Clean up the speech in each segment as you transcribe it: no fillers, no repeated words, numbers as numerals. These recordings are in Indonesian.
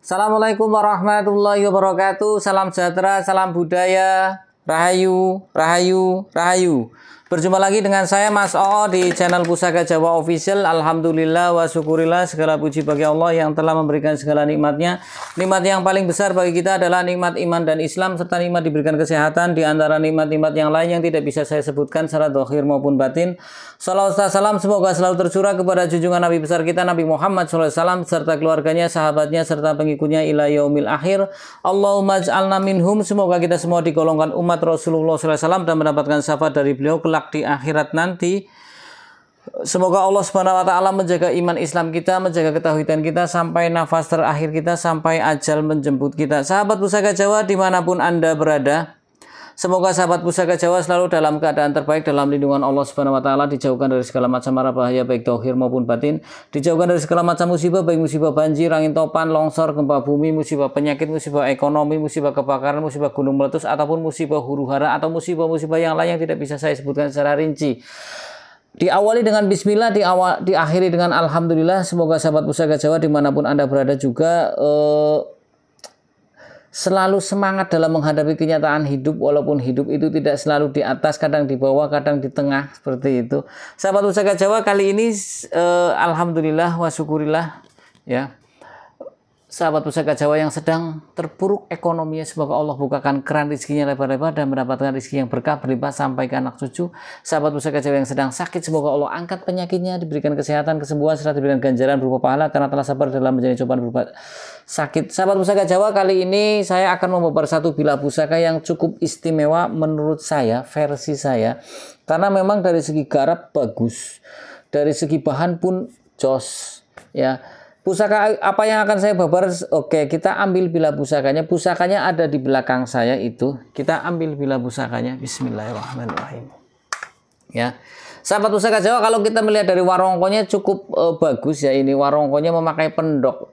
Assalamualaikum warahmatullahi wabarakatuh. Salam sejahtera, salam budaya, rahayu, rahayu, rahayu. Berjumpa lagi dengan saya Mas Oo di channel Pusaka Jawa Official. Alhamdulillah wa syukurillah, segala puji bagi Allah yang telah memberikan segala nikmatnya. Nikmat yang paling besar bagi kita adalah nikmat iman dan Islam, serta nikmat diberikan kesehatan. Di antara nikmat-nikmat yang lain yang tidak bisa saya sebutkan secara zahir maupun batin. Salawat salam semoga selalu tercurah kepada junjungan Nabi besar kita Nabi Muhammad SAW, serta keluarganya, sahabatnya, serta pengikutnya ila yaumil akhir. Allahumma ij'alna minhum. Semoga kita semua digolongkan umat Rasulullah SAW dan mendapatkan syafaat dari beliau kelak di akhirat nanti. Semoga Allah Subhanahu wa taala menjaga iman Islam kita, menjaga ketauhidan kita sampai nafas terakhir kita, sampai ajal menjemput kita. Sahabat Pusaka Jawa dimanapun Anda berada, semoga sahabat Pusaka Jawa selalu dalam keadaan terbaik dalam lindungan Allah Subhanahu wa taala, dijauhkan dari segala macam mara bahaya baik zahir maupun batin, dijauhkan dari segala macam musibah baik musibah banjir, angin topan, longsor, gempa bumi, musibah penyakit, musibah ekonomi, musibah kebakaran, musibah gunung meletus ataupun musibah huru-hara atau musibah-musibah yang lain yang tidak bisa saya sebutkan secara rinci. Diawali dengan bismillah, diakhiri dengan alhamdulillah. Semoga sahabat Pusaka Jawa dimanapun Anda berada juga selalu semangat dalam menghadapi kenyataan hidup, walaupun hidup itu tidak selalu di atas, kadang di bawah, kadang di tengah, seperti itu. Sahabat Pusaka Jawa, kali ini alhamdulillah wa syukurillah ya. Sahabat Pusaka Jawa yang sedang terpuruk ekonominya, semoga Allah bukakan keran rezekinya lebar-lebar dan mendapatkan rezeki yang berkah berlimpah sampai ke anak cucu. Sahabat Pusaka Jawa yang sedang sakit, semoga Allah angkat penyakitnya, diberikan kesehatan, kesembuhan, serta diberikan ganjaran berupa pahala karena telah sabar dalam menjalani cobaan berupa sakit. Sahabat Pusaka Jawa, kali ini saya akan membabar satu bilah pusaka yang cukup istimewa menurut saya, versi saya, karena memang dari segi garap bagus, dari segi bahan pun jos ya. Pusaka apa yang akan saya babar? Oke, kita ambil bilah pusakanya. Pusakanya ada di belakang saya itu. Kita ambil bilah pusakanya. Bismillahirrahmanirrahim. Ya, sahabat Pusaka Jawa, kalau kita melihat dari warongkonya cukup bagus ya. Ini warongkonya memakai pendok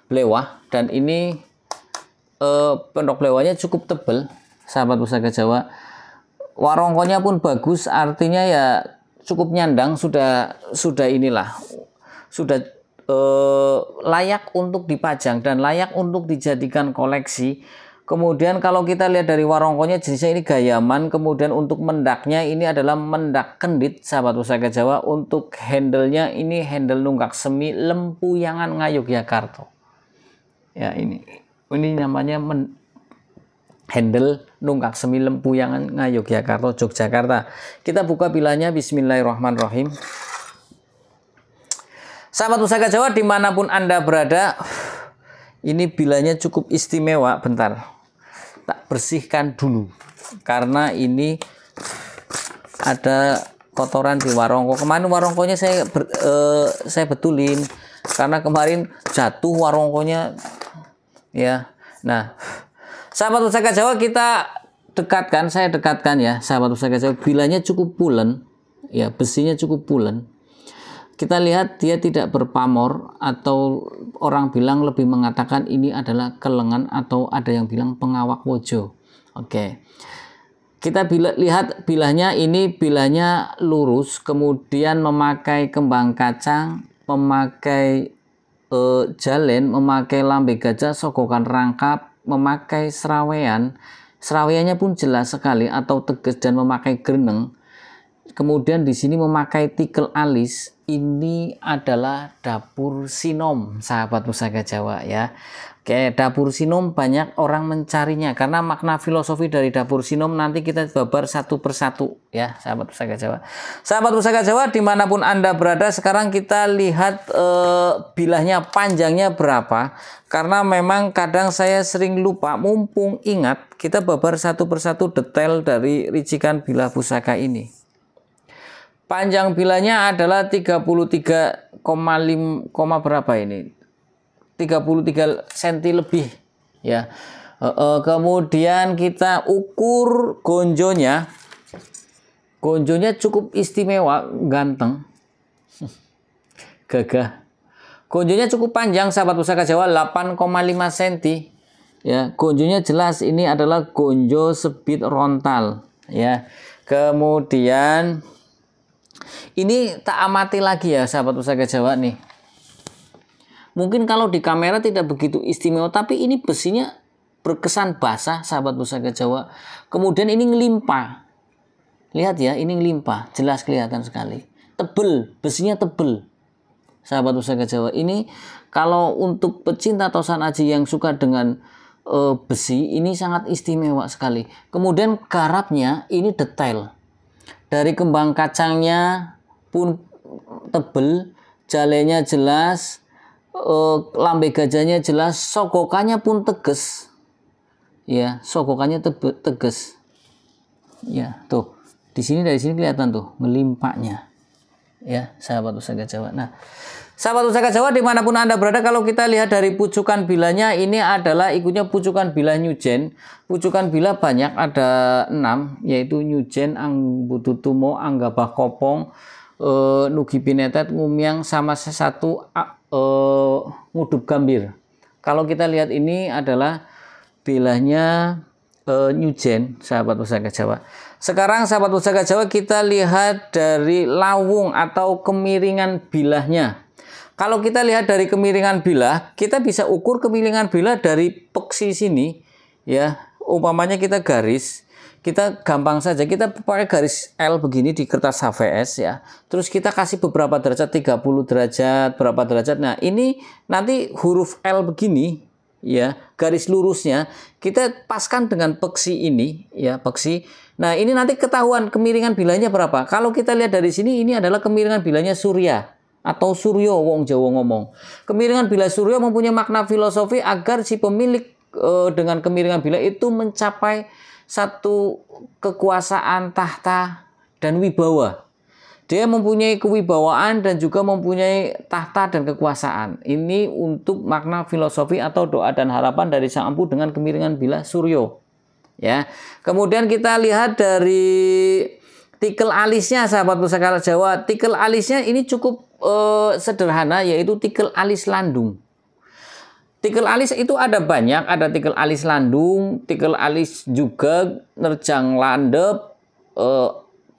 blewah, dan ini pendok blewahnya cukup tebal. Sahabat Pusaka Jawa, warongkonya pun bagus, artinya ya cukup nyandang, sudah inilah. Sudah layak untuk dipajang dan layak untuk dijadikan koleksi. Kemudian kalau kita lihat dari warongkonya, jenisnya ini gayaman. Kemudian untuk mendaknya ini adalah mendak kendit, sahabat Pusaka Jawa. Untuk handle-nya ini handle nunggak semi Lempuyangan Ngayogyakarta. Ya, ini namanya handle nunggak semi Lempuyangan Ngayogyakarta, Yogyakarta. Kita buka bilahnya. Bismillahirrahmanirrahim. Sahabat Pusaka Jawa dimanapun Anda berada, ini bilahnya cukup istimewa. Bentar, tak bersihkan dulu karena ini ada kotoran di warongko. Kemarin warongkonya saya betulin karena kemarin jatuh warongkonya ya. Nah, sahabat Pusaka Jawa, kita dekatkan, saya dekatkan ya, sahabat Pusaka Jawa. Bilahnya cukup pulen ya, besinya cukup pulen. Kita lihat dia tidak berpamor, atau orang bilang lebih mengatakan ini adalah kelengan, atau ada yang bilang pengawak wojo. Oke. Kita lihat bilahnya, ini bilahnya lurus, kemudian memakai kembang kacang, memakai jalen, memakai lambe gajah, sogokan rangkap, memakai serawean. Seraweannya pun jelas sekali atau tegas dan memakai greneng. Kemudian di sini memakai tikel alis. Ini adalah dapur sinom, sahabat Pusaka Jawa ya. Oke, dapur sinom banyak orang mencarinya karena makna filosofi dari dapur sinom nanti kita babar satu persatu ya, sahabat Pusaka Jawa. Sahabat Pusaka Jawa dimanapun Anda berada, sekarang kita lihat bilahnya panjangnya berapa, karena memang kadang saya sering lupa. Mumpung ingat, kita babar satu persatu detail dari ricikan bilah pusaka ini. Panjang bilahnya adalah 33,5 berapa ini? 33 cm lebih ya. Kemudian kita ukur gonjonya. Gonjonya cukup istimewa, ganteng. Gagah. Gonjonya cukup panjang, sahabat Pusaka Jawa, 8,5 cm. Ya, gonjonya jelas ini adalah gonjo sebit rontal ya. Kemudian ini tak amati lagi ya, sahabat Pusaka Jawa nih. Mungkin kalau di kamera tidak begitu istimewa, tapi ini besinya berkesan basah, sahabat Pusaka Jawa. Kemudian ini ngelimpah. Lihat ya, ini ngelimpah, jelas kelihatan sekali. Tebel, besinya tebel. Sahabat Pusaka Jawa, ini kalau untuk pecinta tosan aji yang suka dengan besi, ini sangat istimewa sekali. Kemudian garapnya ini detail. Dari kembang kacangnya pun tebel, jalenya jelas, lambe gajahnya jelas, sogokannya pun tegas. Ya, sogokannya tegas. Ya, tuh. Di sini, dari sini kelihatan tuh melimpahnya. Ya, sahabat Pusaka Jawa. Nah, sahabat Pusaka Jawa dimanapun Anda berada, kalau kita lihat dari pucukan bilanya, ini adalah ikutnya pucukan bila Nyujen. Pucukan bila banyak, ada 6, yaitu Nyujen, Angbututumo, Anggabah Kopong, Nugi Pinetet, Ngumiang, sama satu Ngudup Gambir. Kalau kita lihat ini adalah bilanya Nyujen, sahabat Pusaka Jawa. Sekarang sahabat Pusaka Jawa, kita lihat dari lawung atau kemiringan bilahnya. Kalau kita lihat dari kemiringan bilah, kita bisa ukur kemiringan bilah dari peksi sini, ya. Umpamanya kita garis, kita gampang saja, kita pakai garis L begini di kertas HVS, ya. Terus kita kasih beberapa derajat, 30 derajat, berapa derajat. Nah, ini nanti huruf L begini, ya, garis lurusnya kita paskan dengan peksi ini, ya, peksi. Nah, ini nanti ketahuan kemiringan bilahnya berapa. Kalau kita lihat dari sini, ini adalah kemiringan bilahnya Surya atau Suryo, wong Jawa ngomong. Kemiringan bilah Suryo mempunyai makna filosofi agar si pemilik dengan kemiringan bilah itu mencapai satu kekuasaan, tahta, dan wibawa. Dia mempunyai kewibawaan dan juga mempunyai tahta dan kekuasaan. Ini untuk makna filosofi atau doa dan harapan dari Sang Empu dengan kemiringan bilah Suryo. Ya. Kemudian kita lihat dari tikel alisnya, sahabat Pusaka Jawa. Tikel alisnya ini cukup sederhana, yaitu tikel alis landung. Tikel alis itu ada banyak, ada tikel alis landung, tikel alis juga, nerjang landep,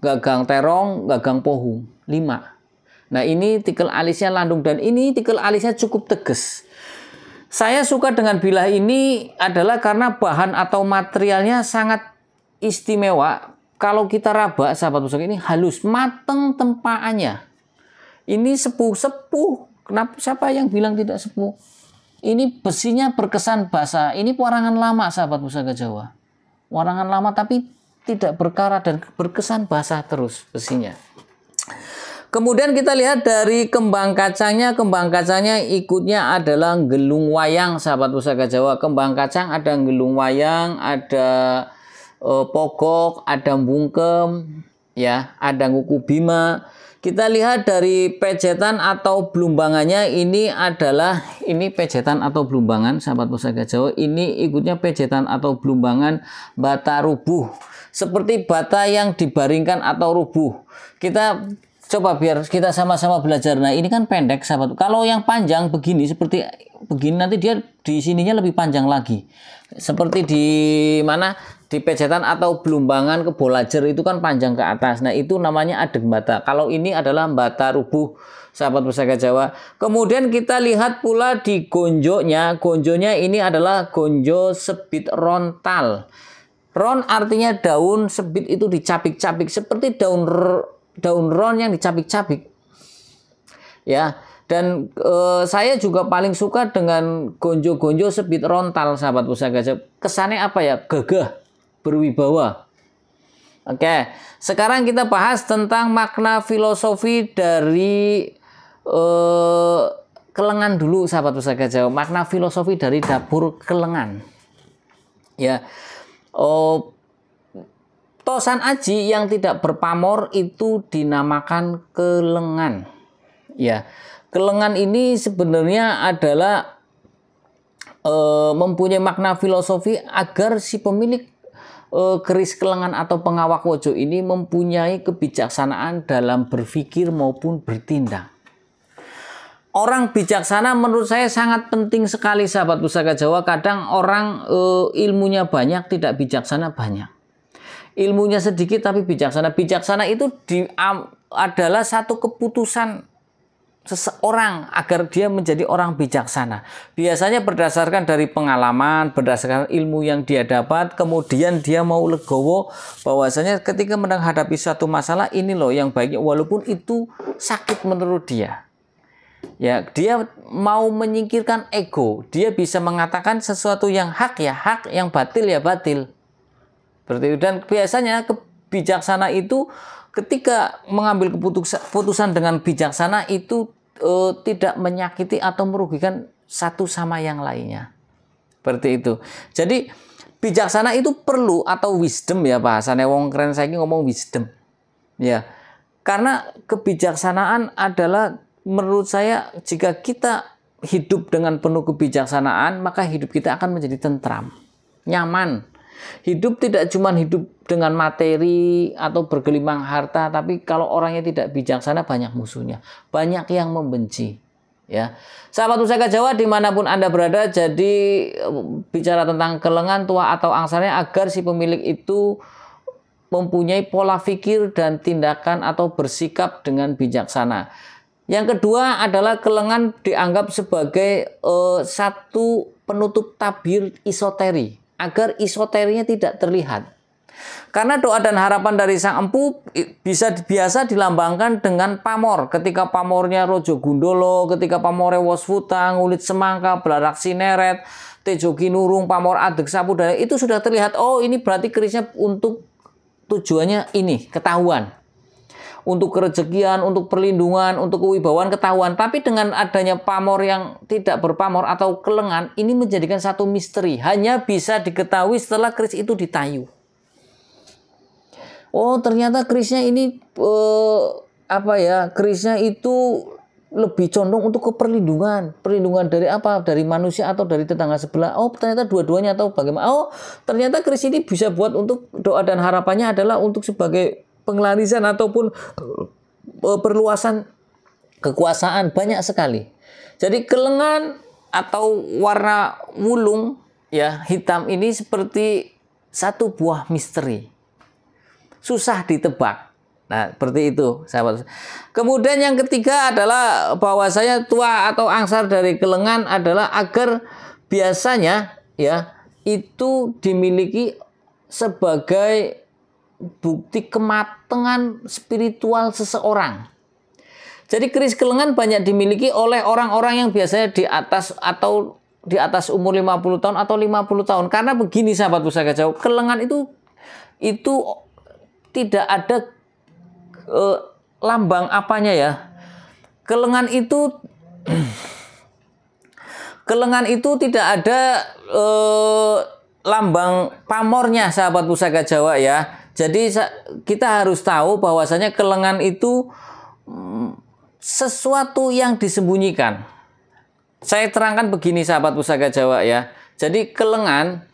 gagang terong, gagang pohung, 5. Nah, ini tikel alisnya landung, dan ini tikel alisnya cukup tegas. Saya suka dengan bilah ini adalah karena bahan atau materialnya sangat istimewa. Kalau kita raba, sahabat pusaka, ini halus, mateng tempaannya. Ini sepuh-sepuh. Kenapa, siapa yang bilang tidak sepuh? Ini besinya berkesan basah. Ini warangan lama, sahabat pusaka Jawa. Warangan lama tapi tidak berkarat dan berkesan basah terus besinya. Kemudian kita lihat dari kembang kacangnya. Kembang kacangnya ikutnya adalah gelung wayang, sahabat pusaka Jawa. Kembang kacang ada gelung wayang, ada pogok, ada bungkem, ya, ada nguku bima. Kita lihat dari pejetan atau belumbangannya, ini adalah pejetan atau belumbangan, sahabat pusaka Jawa. Ini ikutnya pejetan atau belumbangan bata rubuh. Seperti bata yang dibaringkan atau rubuh. Kita coba biar kita sama-sama belajar. Nah, ini kan pendek, sahabat. Kalau yang panjang begini, seperti begini, nanti dia di sininya lebih panjang lagi. Seperti di mana? Di pejetan atau belumbangan ke bolajer itu kan panjang ke atas. Nah, itu namanya adeg bata. Kalau ini adalah bata rubuh, sahabat pusaka Jawa. Kemudian kita lihat pula di gonjonya. Gonjonya ini adalah gonjo sebit rontal. Ron artinya daun, sebit itu dicapik-capik seperti daun ron yang dicapik-capik. Ya, dan saya juga paling suka dengan gonjo-gonjo sebit rontal, sahabat pusaka Jawa. Kesannya apa ya? Gagah, berwibawa. Oke, sekarang kita bahas tentang makna filosofi dari kelengan dulu, sahabat pusaka Jawa. Makna filosofi dari dapur kelengan. Ya. Tosan aji yang tidak berpamor itu dinamakan kelengan. Ya, kelengan ini sebenarnya adalah mempunyai makna filosofi agar si pemilik keris kelengan atau pengawak wojo ini mempunyai kebijaksanaan dalam berpikir maupun bertindak. Orang bijaksana menurut saya sangat penting sekali, sahabat pusaka Jawa. Kadang orang ilmunya banyak, tidak bijaksana banyak. Ilmunya sedikit tapi bijaksana. Bijaksana itu adalah satu keputusan seseorang agar dia menjadi orang bijaksana. Biasanya berdasarkan dari pengalaman, berdasarkan ilmu yang dia dapat, kemudian dia mau legowo bahwasanya ketika menghadapi suatu masalah ini loh yang baiknya, walaupun itu sakit menurut dia. Ya, dia mau menyingkirkan ego, dia bisa mengatakan sesuatu yang hak ya hak, yang batil ya batil. Seperti itu. Dan biasanya kebijaksana itu ketika mengambil keputusan dengan bijaksana itu tidak menyakiti atau merugikan satu sama yang lainnya. Seperti itu. Jadi bijaksana itu perlu atau wisdom ya bahasanya wong keren saiki ngomong wisdom. Ya. Karena kebijaksanaan adalah menurut saya jika kita hidup dengan penuh kebijaksanaan, maka hidup kita akan menjadi tentram, nyaman. Hidup tidak cuma hidup dengan materi atau bergelimang harta, tapi kalau orangnya tidak bijaksana banyak musuhnya, banyak yang membenci. Ya, sahabat Pusaka Jawa dimanapun Anda berada, jadi bicara tentang kelengan tua atau angsarnya agar si pemilik itu mempunyai pola pikir dan tindakan atau bersikap dengan bijaksana. Yang kedua adalah kelengan dianggap sebagai satu penutup tabir isoteri, agar isoterinya tidak terlihat. Karena doa dan harapan dari sang empu biasa dilambangkan dengan pamor. Ketika pamornya Rojo Gundolo, ketika pamornya Wasfuta, Ngulit Semangka, Belarak Sineret, Tejo Kinurung, pamor Adeg Sapudaya, itu sudah terlihat. Oh, ini berarti kerisnya untuk tujuannya ini, ketahuan. Untuk kerezekian, untuk perlindungan, untuk kewibawaan ketahuan. Tapi dengan adanya pamor yang tidak berpamor atau kelengan, ini menjadikan satu misteri. Hanya bisa diketahui setelah keris itu ditayu. Oh, ternyata kerisnya ini kerisnya itu lebih condong untuk keperlindungan. Perlindungan dari apa? Dari manusia atau dari tetangga sebelah. Oh, ternyata dua-duanya atau bagaimana? Oh, ternyata keris ini bisa buat untuk doa dan harapannya adalah untuk sebagai pengelarisan ataupun perluasan kekuasaan, banyak sekali. Jadi kelengan atau warna wulung ya hitam ini seperti satu buah misteri. Susah ditebak. Nah, seperti itu, sahabat. Kemudian yang ketiga adalah bahwasanya tua atau angsar dari kelengan adalah agar biasanya ya itu dimiliki sebagai bukti kematangan spiritual seseorang. Jadi keris kelengan banyak dimiliki oleh orang-orang yang biasanya di atas umur 50 tahun atau 50 tahun. Karena begini sahabat Pusaka Jawa, kelengan itu tidak ada lambang apanya ya. Kelengan itu tidak ada lambang pamornya sahabat Pusaka Jawa ya. Jadi kita harus tahu bahwasanya kelengan itu sesuatu yang disembunyikan. Saya terangkan begini sahabat Pusaka Jawa ya. Jadi kelengan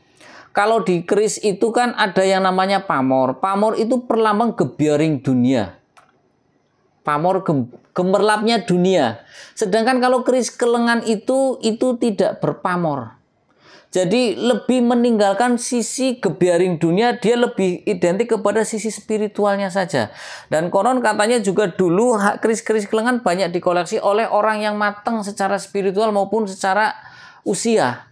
kalau di keris itu kan ada yang namanya pamor. Pamor itu perlambang gebiaring dunia. Pamor gemerlapnya dunia. Sedangkan kalau keris kelengan itu tidak berpamor. Jadi lebih meninggalkan sisi gebiaring dunia, dia lebih identik kepada sisi spiritualnya saja. Dan konon katanya juga dulu keris-keris kelengan banyak dikoleksi oleh orang yang matang secara spiritual maupun secara usia.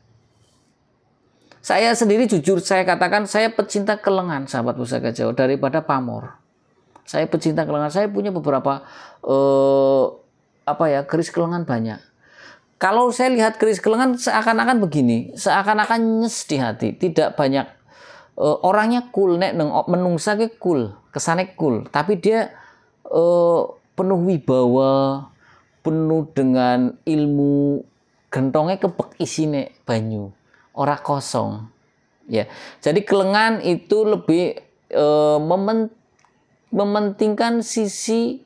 Saya sendiri jujur saya katakan saya pecinta kelengan sahabat Pusaka Jawa daripada pamor. Saya pecinta kelengan. Saya punya beberapa keris kelengan banyak. Kalau saya lihat keris kelengan seakan-akan begini, seakan-akan nyes di hati, tidak banyak orangnya cool, nek menungsa ke cool, kesane cool, tapi dia penuh wibawa, penuh dengan ilmu, gentongnya kebek isine banyu, ora kosong. Ya. Jadi kelengan itu lebih mementingkan sisi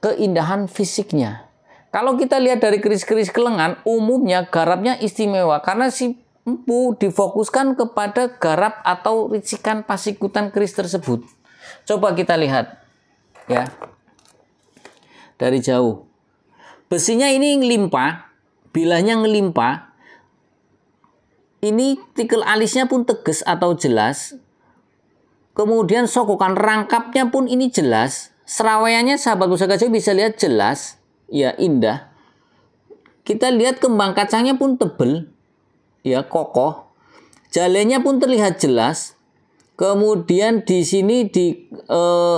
keindahan fisiknya. Kalau kita lihat dari keris-keris kelengan, umumnya garapnya istimewa karena si empu difokuskan kepada garap atau ricikan pasikutan keris tersebut. Coba kita lihat ya dari jauh. Besinya ini ngelimpah, bilahnya ngelimpah. Ini tikel alisnya pun tegas atau jelas. Kemudian sokokan rangkapnya pun ini jelas. Seraweannya sahabat Pusaka Jawa bisa lihat jelas. ya indah. Kita lihat kembang kacangnya pun tebal, ya kokoh. Jalenya pun terlihat jelas. Kemudian di sini di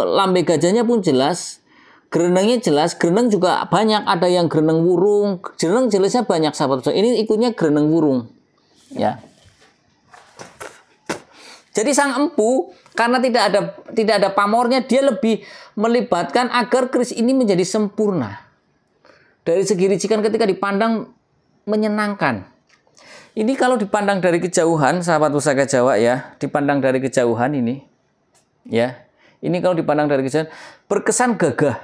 lambe gajahnya pun jelas. Gerenengnya jelas. Gereneng juga banyak. Ada yang gereneng wurung. Gereneng jelasnya banyak sahabat. Ini ikutnya gereneng wurung. Ya. Jadi sang empu karena tidak ada pamornya, dia lebih melibatkan agar keris ini menjadi sempurna. Dari segi ricikan ketika dipandang menyenangkan. Ini kalau dipandang dari kejauhan, sahabat pusaka Jawa ya, dipandang dari kejauhan ini, ya, ini kalau dipandang dari kejauhan berkesan gagah.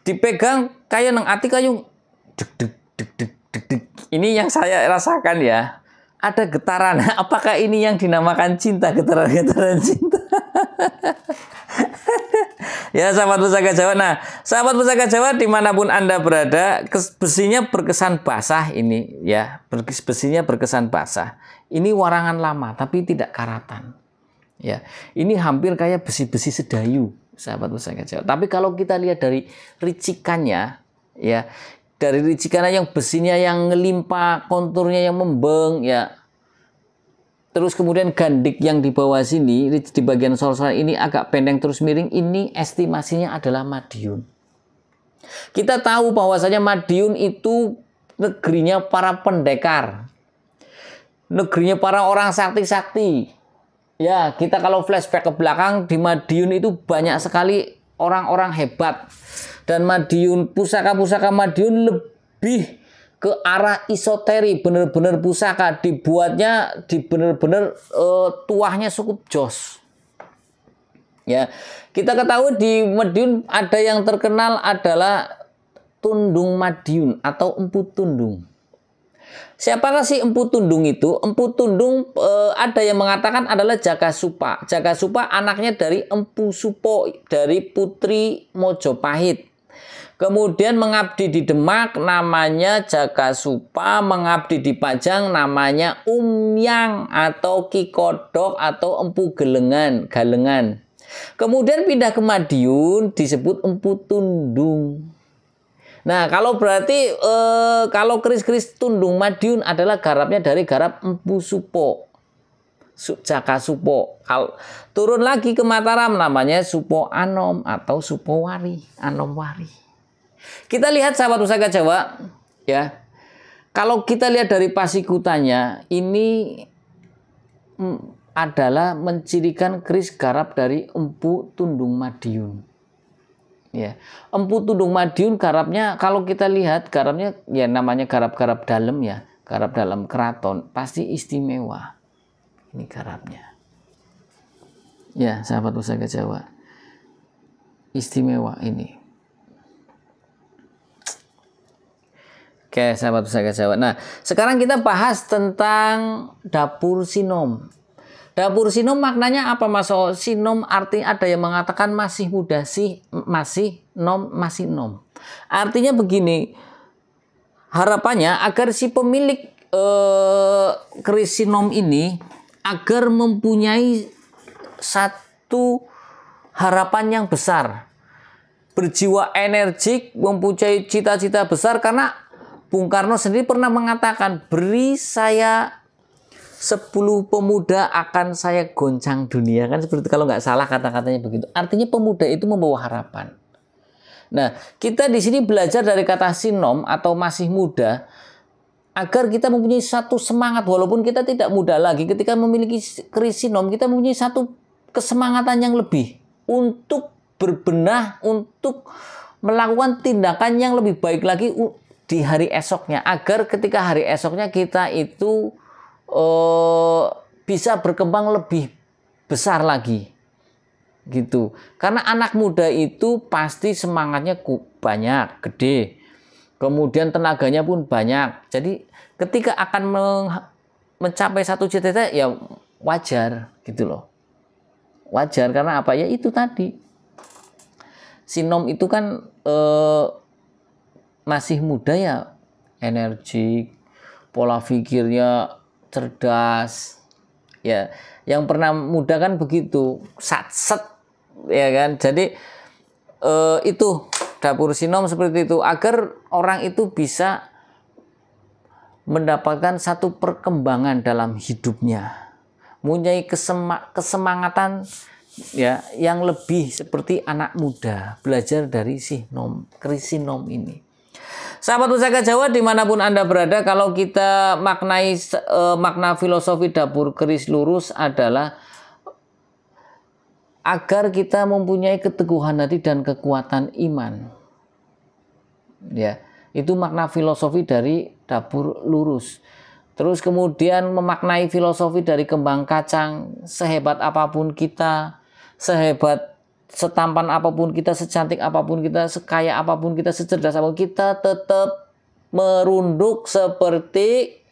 Dipegang kayak neng ati kayu, deg deg deg deg deg deg. Ini yang saya rasakan ya. Ada getaran. Apakah ini yang dinamakan cinta, getaran-getaran cinta? Ya sahabat pusaka Jawa. Nah, sahabat pusaka Jawa dimanapun Anda berada, besinya berkesan basah ini ya, besinya berkesan basah. Ini warangan lama tapi tidak karatan. Ya, ini hampir kayak besi-besi sedayu, sahabat pusaka Jawa. Tapi kalau kita lihat dari ricikannya, ya, dari ricikannya yang besinya yang ngelimpah, konturnya yang membeng, ya. Terus kemudian gandik yang di bawah sini, di bagian sol-sol ini agak pendek terus miring, ini estimasinya adalah Madiun. Kita tahu bahwasanya Madiun itu negerinya para pendekar. Negerinya para orang sakti-sakti. Ya, kita kalau flashback ke belakang, di Madiun itu banyak sekali orang-orang hebat. Dan Madiun, pusaka-pusaka Madiun lebih ke arah esoteri, benar-benar pusaka dibuatnya di benar-benar tuahnya cukup jos. Ya, kita ketahui di Madiun ada yang terkenal adalah Tundung Madiun atau Empu Tundung. Siapakah si Empu Tundung itu? Empu Tundung ada yang mengatakan adalah Jakasupa. Jakasupa anaknya dari Empu Supo, dari Putri Mojopahit. Kemudian mengabdi di Demak namanya Jakasupa, mengabdi di Pajang namanya Umyang atau Ki Kodok atau Empu Galengan. Kemudian pindah ke Madiun disebut Empu Tundung. Nah, kalau berarti kalau keris-keris Tundung Madiun adalah garapnya dari garap Empu Supo. Jakasupo. Kalau turun lagi ke Mataram namanya Supo Anom atau Supo Wari, Anom Wari. Kita lihat sahabat pusaka Jawa, ya. Kalau kita lihat dari pasikutannya, ini adalah mencirikan keris garap dari Empu Tundung Madiun. Ya, Empu Tundung Madiun garapnya kalau kita lihat garapnya ya namanya garap-garap dalam ya, garap dalam keraton, pasti istimewa. Ini garapnya. Ya, sahabat pusaka Jawa. Istimewa ini. Oke, sahabat pusaka Jawa. Nah, sekarang kita bahas tentang dapur sinom. Dapur sinom maknanya apa, Mas? Sinom artinya ada yang mengatakan masih muda sih, masih nom. Artinya begini, harapannya agar si pemilik keris sinom ini agar mempunyai satu harapan yang besar, berjiwa energik, mempunyai cita-cita besar, karena Bung Karno sendiri pernah mengatakan, beri saya 10 pemuda akan saya goncang dunia. Kan seperti itu, kalau nggak salah kata-katanya begitu. Artinya pemuda itu membawa harapan. Nah, kita di sini belajar dari kata sinom atau masih muda, agar kita mempunyai satu semangat, walaupun kita tidak muda lagi. Ketika memiliki keris sinom, kita mempunyai satu kesemangatan yang lebih untuk berbenah, untuk melakukan tindakan yang lebih baik lagi di hari esoknya, agar ketika hari esoknya kita itu bisa berkembang lebih besar lagi gitu. Karena anak muda itu pasti semangatnya banyak, gede, kemudian tenaganya pun banyak. Jadi ketika akan mencapai satu cita-cita ya wajar gitu loh. Wajar karena apa ya, itu tadi sinom itu kan masih muda ya, energik, pola pikirnya cerdas, ya. Yang pernah muda kan begitu, satset, ya kan. Jadi itu dapur sinom seperti itu, agar orang itu bisa mendapatkan satu perkembangan dalam hidupnya, mempunyai kesemangatan ya yang lebih seperti anak muda, belajar dari keris sinom ini. Sahabat Pusaka Jawa dimanapun Anda berada, kalau kita makna filosofi dapur keris lurus adalah agar kita mempunyai keteguhan hati dan kekuatan iman. Ya, itu makna filosofi dari dapur lurus. Terus kemudian memaknai filosofi dari kembang kacang, sehebat apapun kita, setampan apapun kita, secantik apapun kita, sekaya apapun kita, secerdas apapun kita, tetap merunduk seperti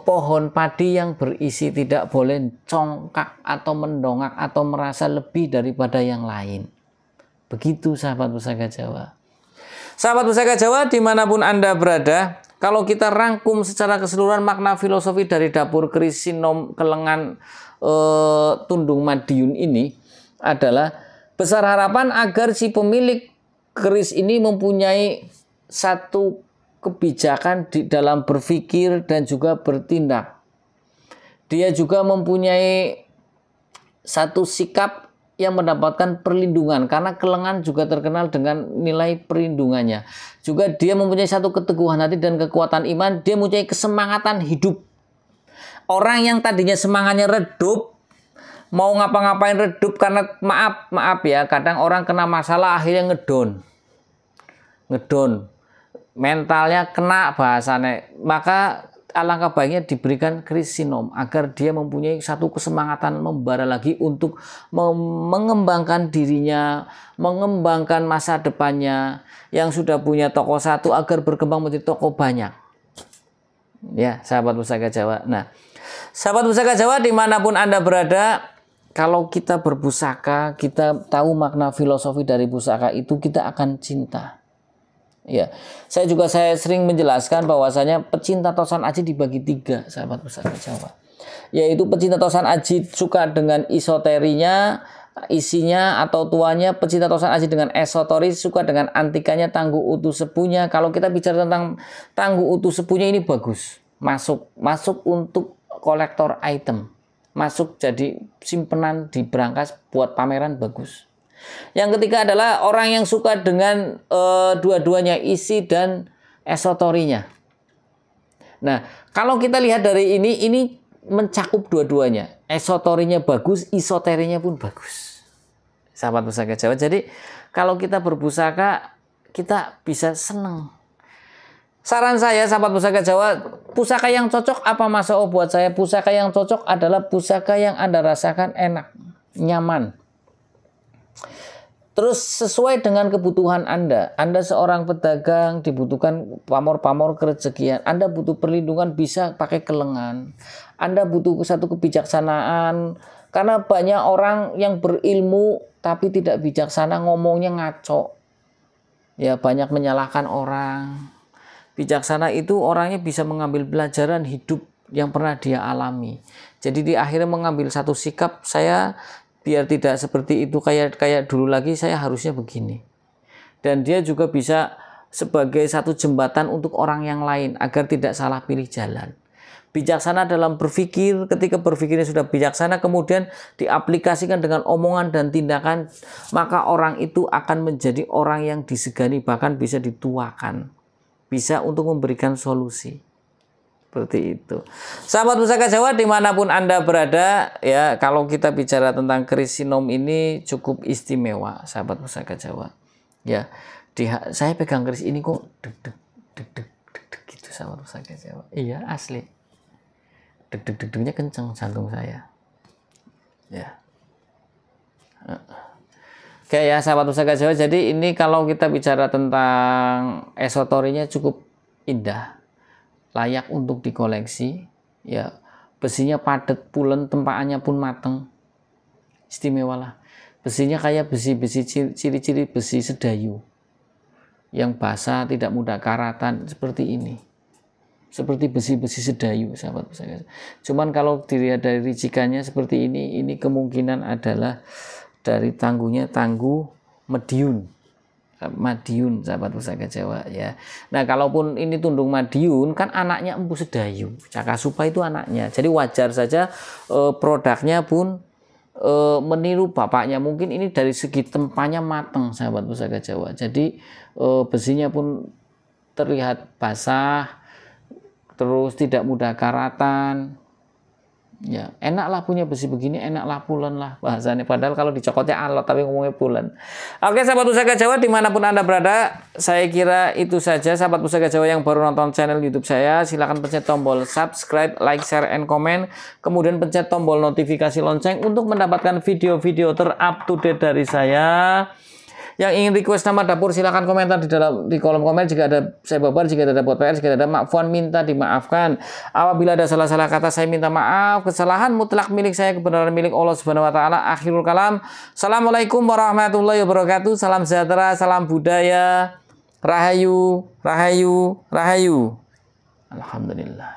pohon padi yang berisi, tidak boleh congkak atau mendongak atau merasa lebih daripada yang lain. Begitu sahabat Pusaka Jawa. Sahabat Pusaka Jawa dimanapun Anda berada, kalau kita rangkum secara keseluruhan makna filosofi dari dapur keris sinom kelengan Tundung Madiun ini adalah besar harapan agar si pemilik keris ini mempunyai satu kebijakan di dalam berpikir dan juga bertindak. Dia juga mempunyai satu sikap yang mendapatkan perlindungan, karena kelengan juga terkenal dengan nilai perlindungannya. Juga dia mempunyai satu keteguhan hati dan kekuatan iman. Dia mempunyai kesemangatan hidup. Orang yang tadinya semangatnya redup, mau ngapa-ngapain redup karena maaf ya, kadang orang kena masalah akhirnya ngedon, mentalnya kena bahasanya, maka alangkah baiknya diberikan keris sinom agar dia mempunyai satu kesemangatan membara lagi untuk mengembangkan dirinya, mengembangkan masa depannya. Yang sudah punya toko satu agar berkembang menjadi toko banyak. Ya, sahabat Pusaka Jawa. Nah, sahabat Pusaka Jawa dimanapun Anda berada, kalau kita berpusaka, kita tahu makna filosofi dari pusaka itu, kita akan cinta. Ya, saya sering menjelaskan bahwasanya pecinta tosan aji dibagi 3, sahabat Pusaka Jawa. Yaitu pecinta tosan aji suka dengan esoterinya, isinya atau tuanya. Pecinta tosan aji dengan esoteris, suka dengan antikanya, tangguh utuh sepunya. Kalau kita bicara tentang tangguh utuh sepunya ini bagus. Masuk untuk kolektor item. Masuk jadi simpenan di brankas buat pameran, bagus. Yang ketiga adalah orang yang suka dengan dua-duanya, isi dan esoterinya. Nah, kalau kita lihat dari ini mencakup dua-duanya. Esoterinya bagus, esoterinya pun bagus. Sahabat Pusaka Jawa. Jadi, kalau kita berpusaka, kita bisa senang. Saran saya, sahabat Pusaka Jawa, pusaka yang cocok apa Mas O buat saya? Pusaka yang cocok adalah pusaka yang Anda rasakan enak, nyaman. Terus sesuai dengan kebutuhan Anda. Anda seorang pedagang, dibutuhkan pamor-pamor kerezekian. Anda butuh perlindungan, bisa pakai kelengan. Anda butuh satu kebijaksanaan. Karena banyak orang yang berilmu tapi tidak bijaksana, ngomongnya ngaco. Ya, banyak menyalahkan orang. Bijaksana itu orangnya bisa mengambil pelajaran hidup yang pernah dia alami. Jadi di akhirnya mengambil satu sikap, saya biar tidak seperti itu kayak dulu lagi, saya harusnya begini. Dan dia juga bisa sebagai satu jembatan untuk orang yang lain agar tidak salah pilih jalan. Bijaksana dalam berpikir, ketika berpikirnya sudah bijaksana kemudian diaplikasikan dengan omongan dan tindakan, maka orang itu akan menjadi orang yang disegani, bahkan bisa dituakan, bisa untuk memberikan solusi. Seperti itu. Sahabat Pusaka Jawa dimanapun Anda berada, ya, kalau kita bicara tentang keris sinom ini cukup istimewa, sahabat Pusaka Jawa. Ya, saya pegang keris ini kok deg gitu, sahabat Pusaka Jawa. Iya, asli. Deg-degnya kenceng jantung saya. Ya. Oke ya, sahabat Pusaka Jawa. Jadi ini kalau kita bicara tentang esoterinya cukup indah. Layak untuk dikoleksi, ya, besinya padat, pulen, tempaannya pun mateng, istimewa lah. Besinya kayak besi-besi ciri-ciri besi sedayu, yang basah, tidak mudah karatan, seperti ini, seperti besi-besi sedayu, sahabat saya. Cuman kalau dilihat dari ricikannya seperti ini kemungkinan adalah dari tangguh Madiun, Madiun, sahabat Pusaka Jawa ya. Nah, kalaupun ini tundung Madiun kan anaknya Empu Sedayu. Cakasupa itu anaknya. Jadi wajar saja produknya pun meniru bapaknya. Mungkin ini dari segi tempanya matang, sahabat Pusaka Jawa. Jadi besinya pun terlihat basah, terus tidak mudah karatan. Ya, enaklah punya besi begini, enaklah pulen lah bahasanya. Padahal kalau dicokotnya alot, tapi ngomongnya pulen. Oke, sahabat Pusaka Jawa dimanapun Anda berada, saya kira itu saja. Sahabat Pusaka Jawa yang baru nonton channel YouTube saya, silahkan pencet tombol subscribe, like, share, and comment. Kemudian pencet tombol notifikasi lonceng untuk mendapatkan video-video ter-up-to-date dari saya. Yang ingin request nama dapur silahkan komentar di kolom komen. Jika ada saya babar, jika ada buat PR, jika ada maafan minta dimaafkan. Apabila ada salah-salah kata saya minta maaf. Kesalahan mutlak milik saya, kebenaran milik Allah Subhanahu wa taala. Akhirul kalam. Assalamualaikum warahmatullahi wabarakatuh. Salam sejahtera, salam budaya. Rahayu, rahayu, rahayu. Alhamdulillah.